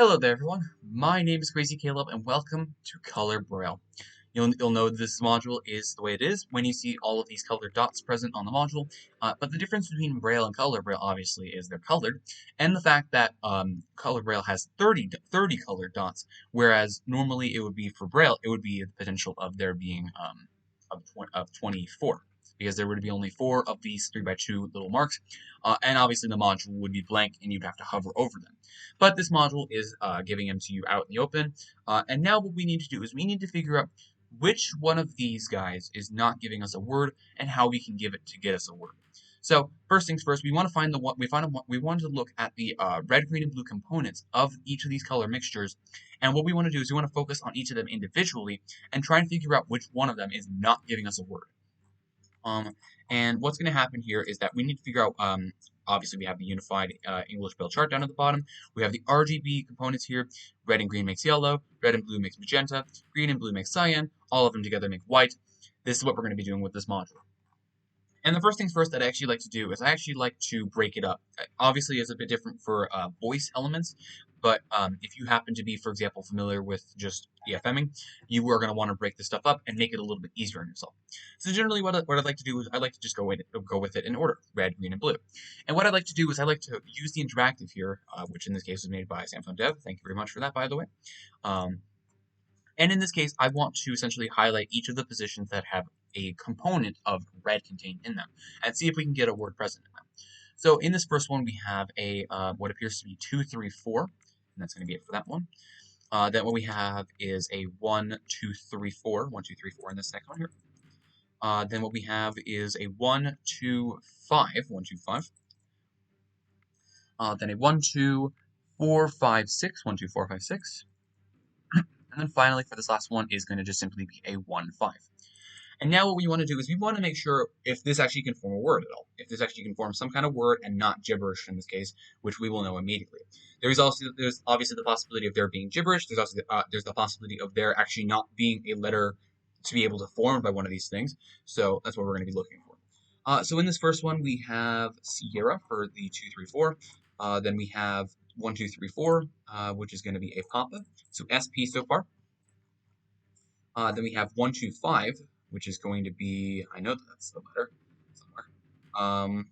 Hello there, everyone. My name is Crazy Caleb, and welcome to Color Braille. You'll know this module is the way it is when you see all of these colored dots present on the module. But the difference between Braille and Color Braille, obviously, is they're colored, and the fact that Color Braille has 30 colored dots, whereas normally it would be for Braille, it would be the potential of there being of 24. Because there would be only 4 of these 3x2 little marks, and obviously the module would be blank and you'd have to hover over them. But this module is giving them to you out in the open, and now what we need to do is we need to figure out which one of these guys is not giving us a word and how we can give it to get us a word. So first things first, we want to find the one we want to look at the red, green, and blue components of each of these color mixtures, and what we want to do is we want to focus on each of them individually and try and figure out which one of them is not giving us a word. And what's going to happen here is that we need to figure out, obviously we have the unified English Braille chart down at the bottom. We have the RGB components here. Red and green makes yellow, red and blue makes magenta, green and blue makes cyan, all of them together make white. This is what we're going to be doing with this module. And the first things first that I actually like to do is I actually like to break it up. Obviously, it's a bit different for voice elements, but if you happen to be, for example, familiar with just EFMing, you are going to want to break this stuff up and make it a little bit easier on yourself. So generally what I'd like to do is I like to just go with it in order, red, green, and blue. And what I like to do is I like to use the interactive here, which in this case is made by Samsung Dev. Thank you very much for that, by the way. And in this case, I want to essentially highlight each of the positions that have a component of red contained in them and see if we can get a word present in them. So in this first one, we have a what appears to be 2, 3, 4, and that's going to be it for that one. Then what we have is a 1, 2, 3, 4, 1, 2, 3, 4 in this next one here. Then what we have is a 1, 2, 5, 1, 2, 5. Then a 1, 2, 4, 5, 6, 1, 2, 4, 5, 6. And then finally, for this last one, is going to just simply be a 1, 5. And now what we want to do is we want to make sure if this actually can form a word at all. If this actually can form some kind of word and not gibberish in this case, which we will know immediately. There's obviously the possibility of there being gibberish. There's also there's the possibility of there actually not being a letter to be able to form by one of these things. So that's what we're going to be looking for. So in this first one, we have Sierra for the 2, 3, 4. Then we have 1, 2, 3, 4, which is going to be a Papa. So SP so far. Then we have 1, 2, 5, which is going to be, I know that's the letter somewhere. 1,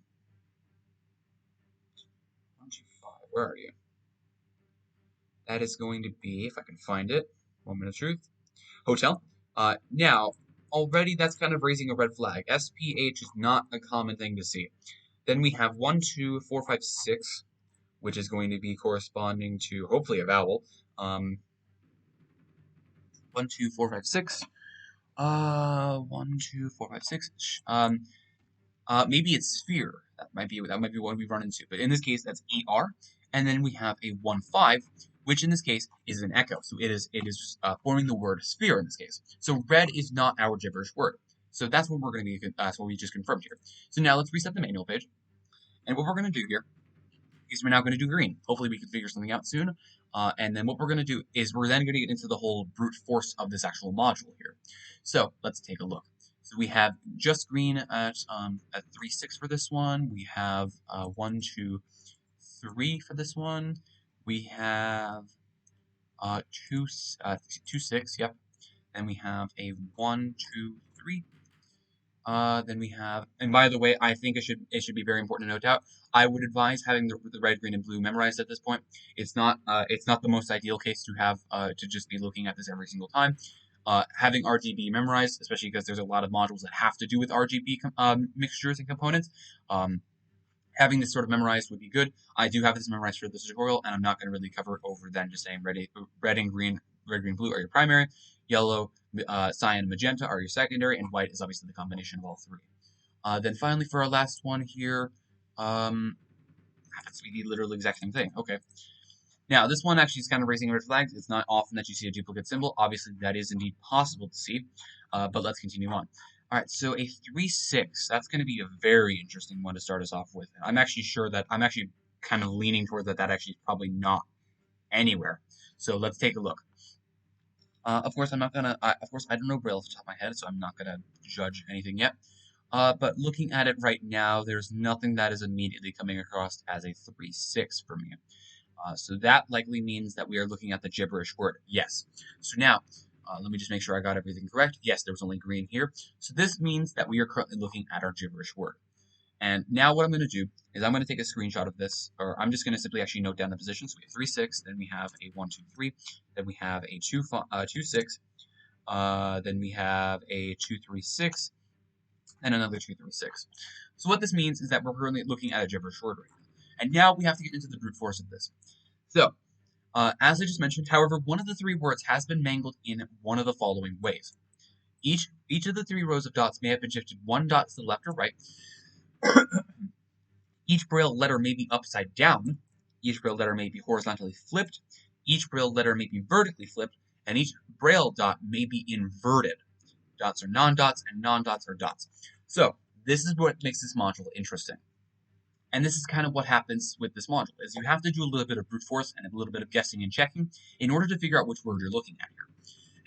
2, 5, where are you? That is going to be, if I can find it, moment of truth, hotel. Now, already that's kind of raising a red flag. SPH is not a common thing to see. Then we have 1, 2, 4, 5, 6, which is going to be corresponding to, hopefully, a vowel. 1, 2, 4, 5, 6. 1, 2, 4, 5, 6. Maybe it's sphere. That might be what we run into. But in this case, that's ER. And then we have a 1, 5, which in this case is an echo. So it is forming the word sphere in this case. So red is not our gibberish word. So that's what we're going to be. That's what we just confirmed here. So now let's reset the manual page. And what we're going to do here is we're now going to do green. Hopefully we can figure something out soon. And then what we're going to do is we're then going to get into the whole brute force of this actual module here. So let's take a look. So we have just green at 3, 6 for this one. We have 1, 2, 3 for this one. We have 2, 6. Yep. Then we have a 1, 2, 3. Then we have, and by the way, I think it should be very important to note out. I would advise having the red, green, and blue memorized at this point. It's not the most ideal case to have to just be looking at this every single time. Having RGB memorized, especially because there's a lot of modules that have to do with RGB mixtures and components. Having this sort of memorized would be good. I do have this memorized for this tutorial, and I'm not going to really cover it over then just saying red and green, blue are your primary, yellow, cyan, and magenta are your secondary, and white is obviously the combination of all three. Then finally for our last one here, happens to be the literally exact same thing. Okay. Now, this one actually is kind of raising red flags. It's not often that you see a duplicate symbol. Obviously, that is indeed possible to see, but let's continue on. All right, so a 3, 6, that's going to be a very interesting one to start us off with. I'm actually kind of leaning toward that actually is probably not anywhere. So let's take a look. Of course, I don't know Braille off the top of my head, so I'm not gonna judge anything yet. But looking at it right now, there's nothing that is immediately coming across as a 3, 6 for me. So that likely means that we are looking at the gibberish word. Yes. So now, let me just make sure I got everything correct. Yes, there was only green here. So this means that we are currently looking at our gibberish word. And now what I'm going to do is I'm going to take a screenshot of this, or I'm just going to simply actually note down the position. So we have 3, 6, then we have a 1, 2, 3, then we have a 2, 6, then we have a 2, 3, 6, and another 2, 3, 6. So what this means is that we're currently looking at a gibberish word right now. And now we have to get into the brute force of this. So, as I just mentioned, however, one of the 3 words has been mangled in one of the following ways. Each of the 3 rows of dots may have been shifted 1 dot to the left or right. Each Braille letter may be upside down. Each Braille letter may be horizontally flipped. Each Braille letter may be vertically flipped. And each Braille dot may be inverted. Dots are non-dots, and non-dots are dots. So, this is what makes this module interesting. And this is kind of what happens with this module, is you have to do a little bit of brute force and a little bit of guessing and checking in order to figure out which word you're looking at here.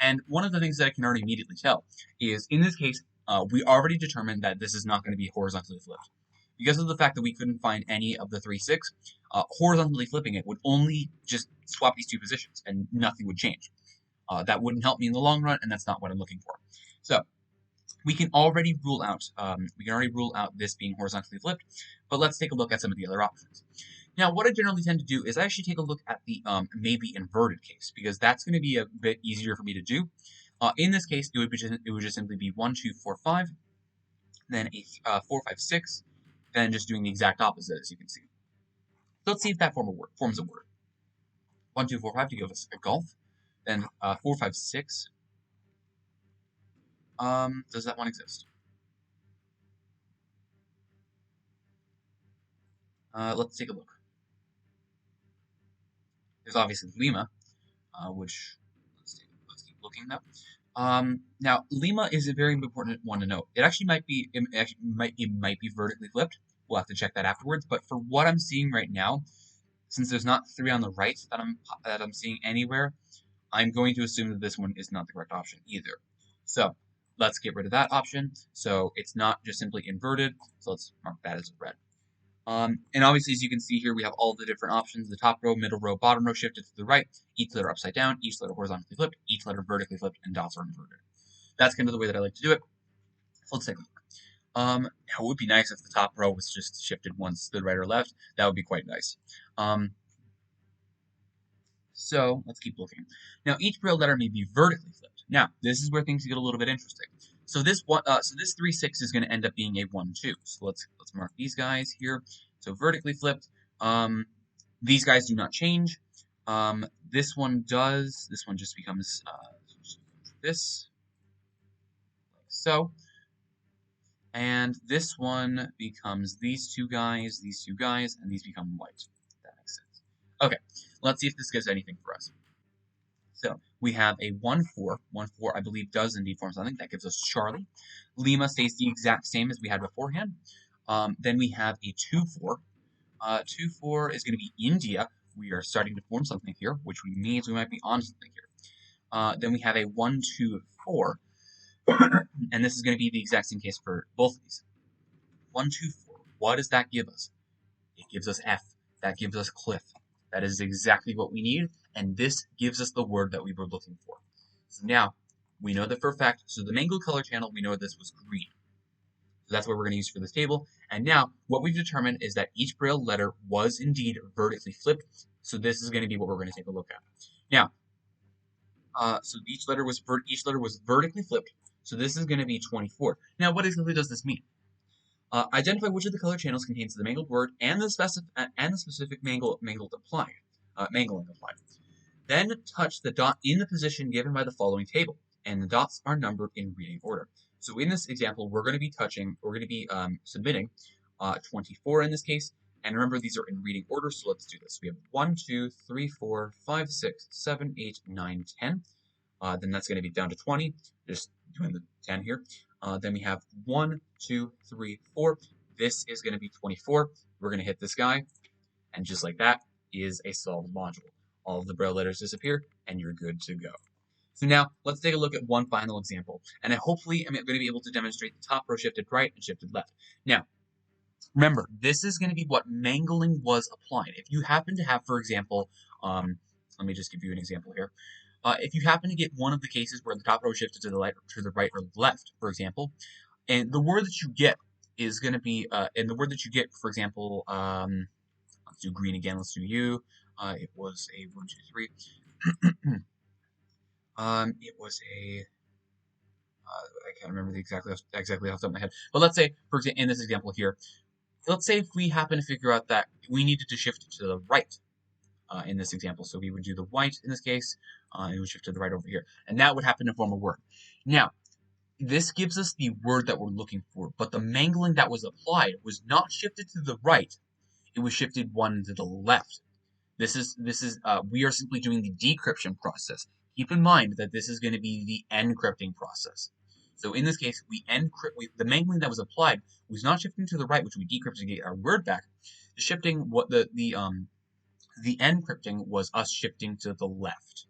And one of the things that I can already immediately tell is, in this case, we already determined that this is not going to be horizontally flipped. Because of the fact that we couldn't find any of the 3, 6, horizontally flipping it would only just swap these 2 positions, and nothing would change. That wouldn't help me in the long run, and that's not what I'm looking for. So, we can already rule out this being horizontally flipped, but let's take a look at some of the other options. Now, what I generally tend to do is I actually take a look at the maybe inverted case, because that's going to be a bit easier for me to do. In this case, it would just simply be 1, 2, 4, 5, then a 4, 5, 6, then just doing the exact opposite, as you can see. So let's see if that forms a word. 1, 2, 4, 5 to give us a golf, then 4, 5, 6. Does that one exist? Let's take a look. There's obviously Lima, which let's keep looking now. Now Lima is a very important one to note. It might be vertically flipped. We'll have to check that afterwards. But for what I'm seeing right now, since there's not 3 on the right that I'm seeing anywhere, I'm going to assume that this one is not the correct option either. So let's get rid of that option. So it's not just simply inverted. So let's mark that as red. And obviously, as you can see here, we have all the different options. The top row, middle row, bottom row shifted to the right. Each letter upside down, each letter horizontally flipped, each letter vertically flipped, and dots are inverted. That's kind of the way that I like to do it. So let's take a look. Now, it would be nice if the top row was just shifted once to the right or left. That would be quite nice. So let's keep looking. Now, each Braille letter may be vertically flipped. Now, this is where things get a little bit interesting. So this 3, 6 is going to end up being a 1, 2. So let's mark these guys here. So vertically flipped. These guys do not change. This one does. This one just becomes this, like so. And this one becomes these two guys, and these become white. That makes sense. Okay, let's see if this gives anything for us. So we have a 1, 4. 1, 4, I believe, does indeed form something. That gives us Charlie. Lima stays the exact same as we had beforehand. Then we have a 2, 4. 2, 4 is going to be India. We are starting to form something here, which means we might be on something here. Then we have a 1, 2, 4. And this is going to be the exact same case for both of these. 1, 2, 4. What does that give us? It gives us F. That gives us cliff. That is exactly what we need, and this gives us the word that we were looking for. So now, we know that for a fact, so the mangled color channel, we know this was green. So that's what we're going to use for this table. And now, what we've determined is that each Braille letter was indeed vertically flipped, so this is going to be what we're going to take a look at. Now, so each letter was vertically flipped, so this is going to be 24. Now, what exactly does this mean? Identify which of the color channels contains the mangled word and the specific mangling applied. Then touch the dot in the position given by the following table, and the dots are numbered in reading order. So in this example, we're going to be submitting 24 in this case, and remember these are in reading order. So let's do this. We have 1, 2, 3, 4, 5, 6, 7, 8, 9, 10. Then that's going to be down to 20. Just doing the 10 here. Then we have 1, 2, 3, 4. This is going to be 24. We're going to hit this guy, and just like that is a solved module. All of the Braille letters disappear, and you're good to go. So now, let's take a look at one final example, and hopefully I'm going to be able to demonstrate the top row shifted right and shifted left. Now, Remember, this is going to be what mangling was applied. If you happen to have, for example, let me just give you an example here. If you happen to get one of the cases where the top row shifted to the right or left, for example, and the word that you get is going to be, and the word that you get, for example, let's do green again. Let's do U. It was a 1, 2, 3. It was a I can't remember exactly off the top of my head. But let's say, for example, in this example here, let's say if we happen to figure out that we needed to shift it to the right in this example. So we would do the white in this case, and we would shift to the right over here. And that would happen to form a word. Now, this gives us the word that we're looking for, but the mangling that was applied was not shifted to the right, it was shifted one to the left. We are simply doing the decryption process. Keep in mind that this is going to be the encrypting process. So in this case, the mangling that was applied was not shifting to the right, which we decrypted to get our word back. The shifting, the encrypting was us shifting to the left.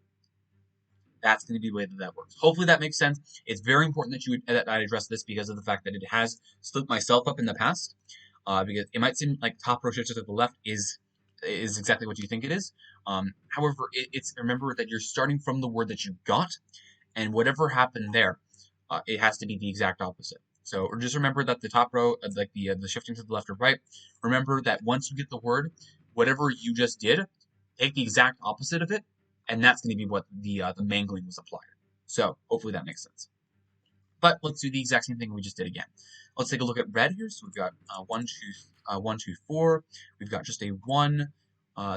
That's going to be the way that that works. Hopefully that makes sense. It's very important that I address this because of the fact that it has slipped myself up in the past. Because it might seem like top row shifted to the left is exactly what you think it is. However, remember that you're starting from the word that you got, and whatever happened there, it has to be the exact opposite. So just remember that the top row, like the shifting to the left or right, remember that once you get the word, whatever you just did, take the exact opposite of it, and that's going to be what the mangling was applied. So hopefully that makes sense. But let's do the exact same thing we just did again. Let's take a look at red here. So we've got 1, 2, 4. We've got just a 1.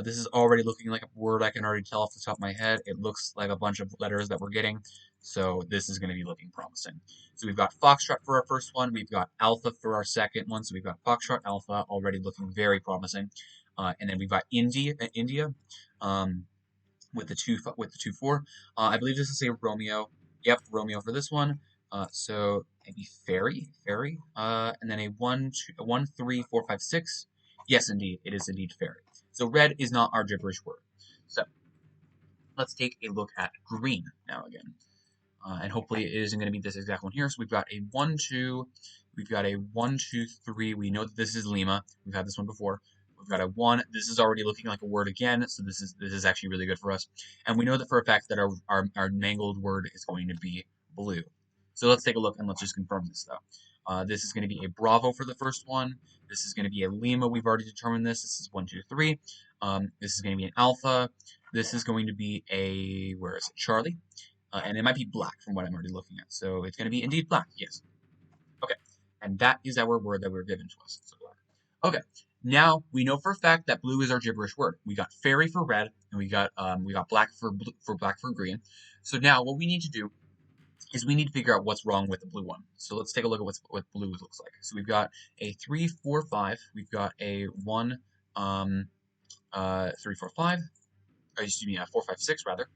This is already looking like a word I can already tell off the top of my head. It looks like a bunch of letters that we're getting. So this is going to be looking promising. So we've got Foxtrot for our first one. We've got Alpha for our second one. So we've got Foxtrot, Alpha, already looking very promising. And then we've got India, with the 2 4. I believe this is a Romeo. Yep, Romeo for this one. So maybe fairy, and then a 1, 3, 4, 5, 6. Yes, indeed, it is indeed fairy. So red is not our gibberish word. So let's take a look at green now again. And hopefully it isn't going to be this exact one here. So we've got a 1, 2, we've got a 1, 2, 3. We know that this is Lima. We've had this one before. We've got a 1. This is already looking like a word again, so this is actually really good for us. And we know that for a fact that our mangled word is going to be blue. So let's take a look and let's just confirm this though. This is going to be a Bravo for the first one. This is going to be a Lima. We've already determined this. This is 1, 2, 3. This is going to be an Alpha. This is going to be a, where is it, Charlie? And it might be black from what I'm already looking at. So it's going to be indeed black, yes. Okay, and that is our word that we're given to us. So black. Okay, now we know for a fact that blue is our gibberish word. We got fairy for red, and we got black for green. So now what we need to do is we need to figure out what's wrong with the blue one. So let's take a look at what blue looks like. So we've got a 3, 4, 5. We've got a 1, 3, 4, 5. Or excuse me, 4, 5, 6 rather.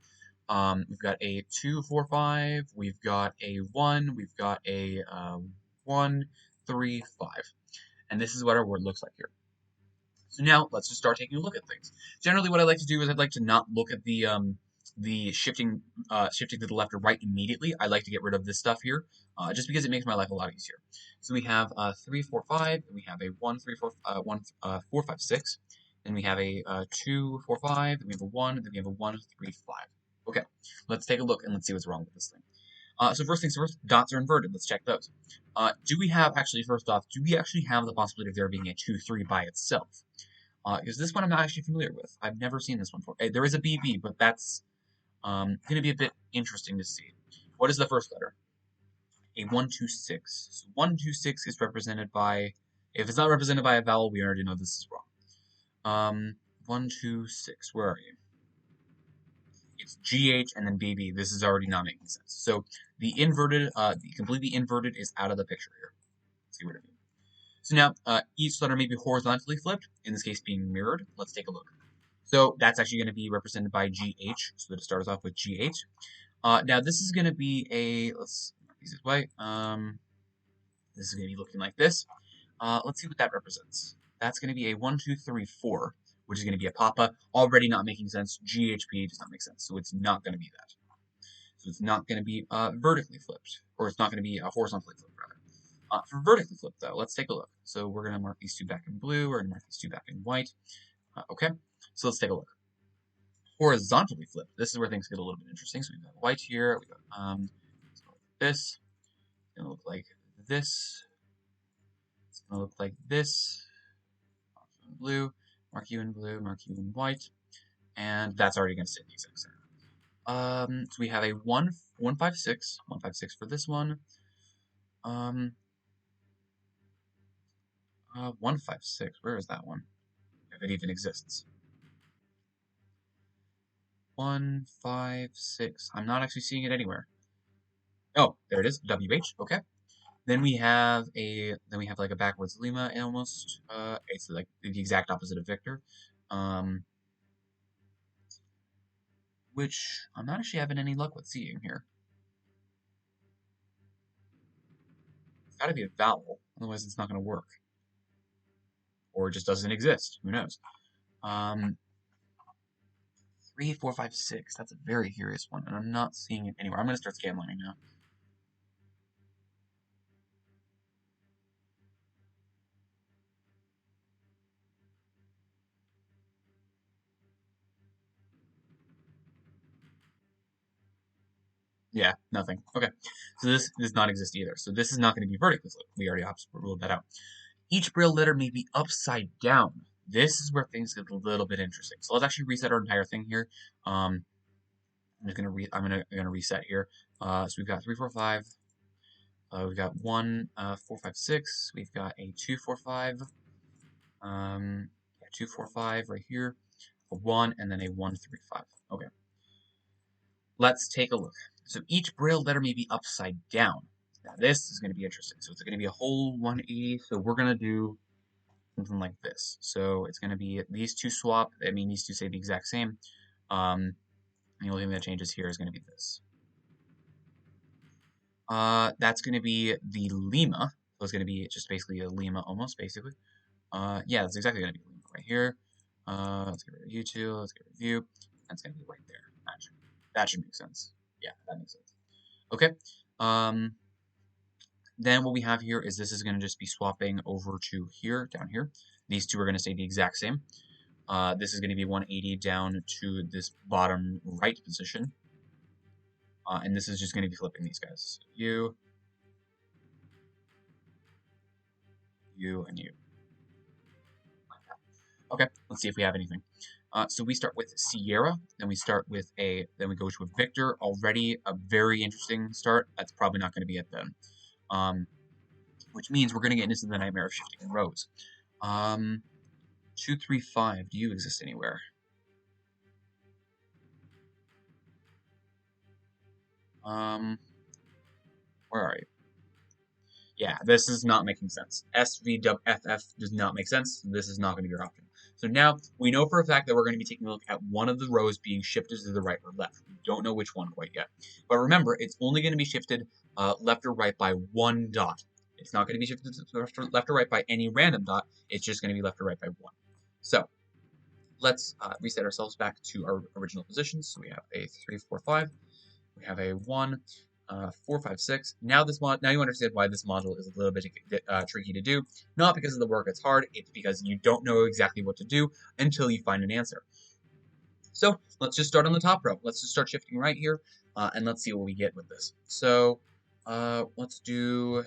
We've got a 2, 4, 5. We've got a 1. We've got a 1, 3, 5. And this is what our word looks like here. So now let's just start taking a look at things. Generally, what I like to do is I'd like to not look at the shifting to the left or right immediately. I like to get rid of this stuff here, just because it makes my life a lot easier. So we have 3, 4, 5. And we have a 1, 3, 4, 4, 5, 6. Then we have a 2, 4, 5. Then we have a 1. Then we have a 1, 3, 5. Okay, let's take a look and let's see what's wrong with this thing. So first things first, dots are inverted. Let's check those. Do we have, actually, first off, do we actually have the possibility of there being a 2, 3 by itself? Because this one I'm not actually familiar with. I've never seen this one before. There is a BB, but that's going to be a bit interesting to see. What is the first letter? A 1, 2, 6. So 1, 2, 6 is represented by, if it's not represented by a vowel, we already know this is wrong. 1, 2, 6, where are you? It's GH and then BB. This is already not making sense. So the completely inverted is out of the picture here. Let's see what it means. So now each letter may be horizontally flipped, in this case being mirrored. Let's take a look. So that's actually going to be represented by GH. So that it starts off with GH. Now this is going to be a, let's mark these as white. This is going to be looking like this. Let's see what that represents. That's going to be a 1, 2, 3, 4. Which is going to be a papa, already not making sense. GHP does not make sense, so it's not going to be that. So it's not going to be vertically flipped, or it's not going to be horizontally flipped, rather. For vertically flipped, though, let's take a look. So we're going to mark these two back in blue. We're going to mark these two back in white. Okay, so let's take a look. Horizontally flipped. This is where things get a little bit interesting. So we've got white here. We got this. It's going to look like this. It's going to look like this. Blue. Mark you in blue. Mark you in white. And that's already going to stay the exact same. So we have a 156 for this one. 156. Where is that one? If it even exists. 156. I'm not actually seeing it anywhere. Oh, there it is. WH. Okay. Then we have like a backwards lemma almost. It's like the exact opposite of Victor. Which I'm not actually having any luck with seeing here. It's got to be a vowel, otherwise it's not going to work. Or it just doesn't exist. Who knows? 3, 4, 5, 6. That's a very curious one, and I'm not seeing it anywhere. I'm going to start scanlining now. Yeah, nothing. Okay, so this does not exist either. So this is not going to be vertically flipped. We already ruled that out. Each Braille letter may be upside down. This is where things get a little bit interesting. So let's actually reset our entire thing here. I'm gonna reset here. So we've got 3, 4, 5. We've got 1, 4, 5, 6. We've got a 2, 4, 5. 2, 4, 5 right here. A 1 and then a 1, 3, 5. Okay. Let's take a look. So each Braille letter may be upside down. Now this is going to be interesting. So it's going to be a whole 180. So we're going to do something like this. So it's going to be these two swap. I mean, these two say the exact same. The only thing that changes here is going to be this. That's going to be the lemma. So it's going to be just basically a lemma almost, basically. Yeah, that's exactly going to be lemma right here. Let's get rid of you two. Let's get rid of you. That's going to be right there. That should make sense. Yeah, that makes sense. Okay. Then what we have here is this is going to just be swapping over to here, down here. These two are going to stay the exact same. This is going to be 180 down to this bottom right position. And this is just going to be flipping these guys. So you, and you. Okay, let's see if we have anything. So we start with Sierra, then we go to a Victor. Already a very interesting start. That's probably not going to be it then. Which means we're going to get into the nightmare of shifting rows. 2, 3, 5. Do you exist anywhere? Where are you? Yeah, this is not making sense. SVFF does not make sense. This is not going to be your option. So now we know for a fact that we're going to be taking a look at one of the rows being shifted to the right or left. We don't know which one quite yet. But remember, it's only going to be shifted left or right by one dot. It's not going to be shifted left or right by any random dot. It's just going to be left or right by one. So let's reset ourselves back to our original positions. So we have a 3, 4, 5. We have a 1, 4, 5, 6. Now you understand why this module is a little bit tricky to do. Not because of the work it's hard, it's because you don't know exactly what to do until you find an answer. So let's just start on the top row. Let's just start shifting right here, and let's see what we get with this. So let's do,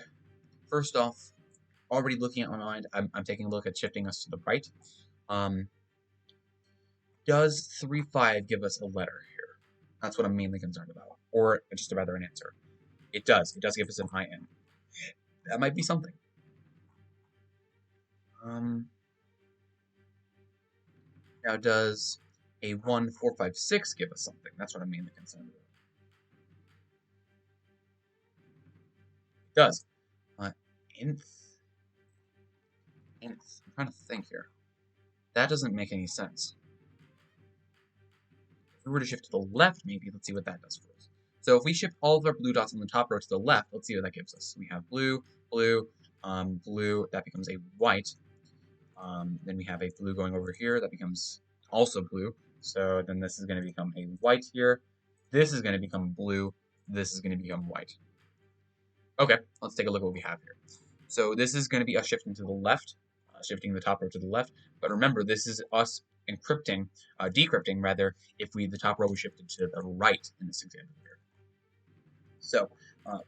first off, already looking at my mind, I'm taking a look at shifting us to the right. Does 3, 5 give us a letter here? That's what I'm mainly concerned about, or just rather an answer. It does. It does give us an IN. That might be something. Now, does a 1, 4, 5, 6 give us something? That's what I'm mainly concerned about. It does. Inth. I'm trying to think here. That doesn't make any sense. If we were to shift to the left, maybe, let's see what that does for us. So if we shift all of our blue dots on the top row to the left, let's see what that gives us. We have blue, blue, blue, that becomes a white. Then we have a blue going over here, that becomes also blue. So then this is going to become a white here. This is going to become blue. This is going to become white. Okay, let's take a look at what we have here. So this is going to be us shifting to the left, shifting the top row to the left. But remember, this is us encrypting, decrypting rather, if the top row was shifted to the right in this example here. So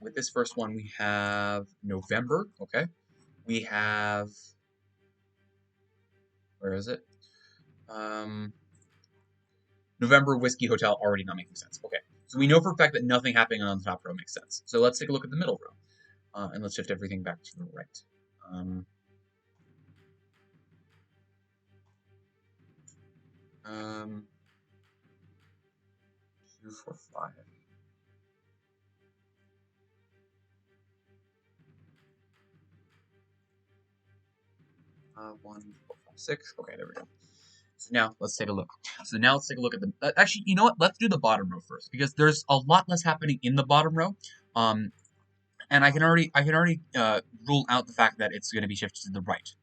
with this first one, we have November, okay? We have, where is it? November Whiskey Hotel already not making sense. Okay, so we know for a fact that nothing happening on the top row makes sense. So let's take a look at the middle row, and let's shift everything back to the right. 2, 4, 5. 1, 4, 5, 6. Okay, there we go. So now let's take a look. So now let's take a look at the. Actually, you know what? Let's do the bottom row first because there's a lot less happening in the bottom row. And I can already rule out the fact that it's going to be shifted to the right,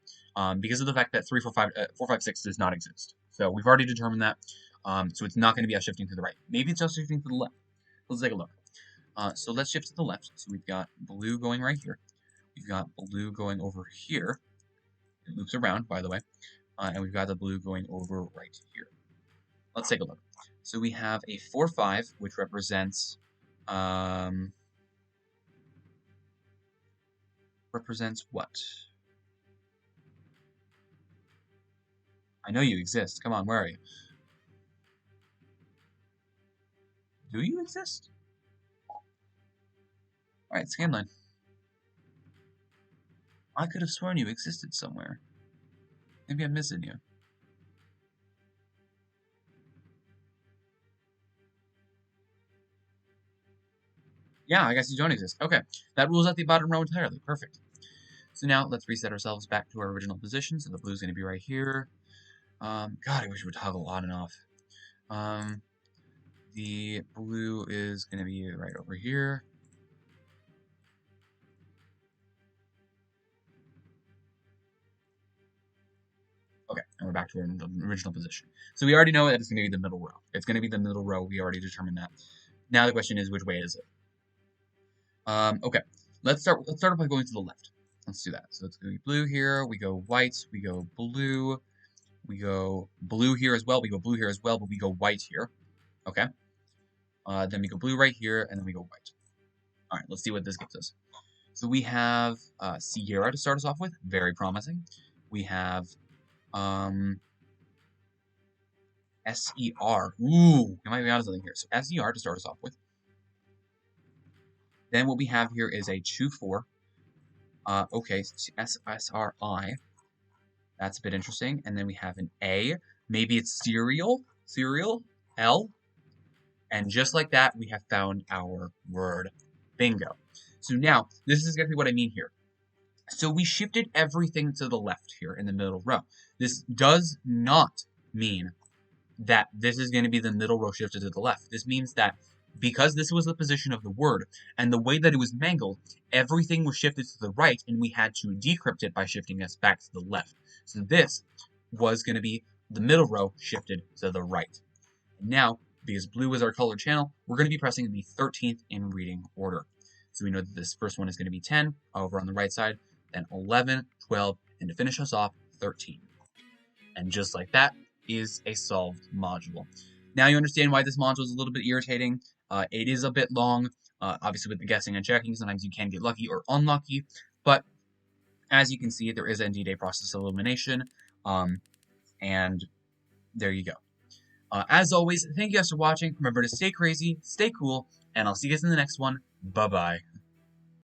because of the fact that 3, 4, 5, 4, 5, 6 does not exist. So we've already determined that. So it's not going to be us shifting to the right. Maybe it's us shifting to the left. Let's take a look. So let's shift to the left. So we've got blue going right here. We've got blue going over here. It loops around, by the way. And we've got the blue going over right here. Let's take a look. So we have a 4, 5, which represents what? I know you exist. Come on, where are you? Do you exist? Alright, scanline. I could have sworn you existed somewhere. Maybe I'm missing you. Yeah, I guess you don't exist. Okay, that rules out the bottom row entirely. Perfect. So now let's reset ourselves back to our original position. So the blue's going to be right here. God, I wish it would toggle on and off. The blue is going to be right over here. Okay, and we're back to the original position. So we already know that it's going to be the middle row. It's going to be the middle row. We already determined that. Now the question is, which way is it? Okay, let's start off by going to the left. Let's do that. So it's going to be blue here. We go white. We go blue. We go blue here as well. We go blue here as well, but we go white here. Okay. Then we go blue right here, and then we go white. All right, let's see what this gives us. So we have Sierra to start us off with. Very promising. We have SER. Ooh, I might be onto something here. So SER to start us off with. Then what we have here is a 2, 4. Okay, SSRI. That's a bit interesting. And then we have an A. Maybe it's cereal. L. And just like that, we have found our word. Bingo. So now, this is exactly what I mean here. So we shifted everything to the left here in the middle row. This does not mean that this is going to be the middle row shifted to the left. This means that because this was the position of the word and the way that it was mangled, everything was shifted to the right and we had to decrypt it by shifting us back to the left. So this was going to be the middle row shifted to the right. Now, because blue is our color channel, we're going to be pressing the 13th in reading order. So we know that this first one is going to be 10 over on the right side, then 11, 12, and to finish us off, 13. And just like that is a solved module. Now you understand why this module is a little bit irritating. It is a bit long, obviously with the guessing and checking. Sometimes you can get lucky or unlucky, but as you can see, there is indeed a process of elimination, and there you go. As always, thank you guys for watching. Remember to stay crazy, stay cool, and I'll see you guys in the next one. Bye-bye.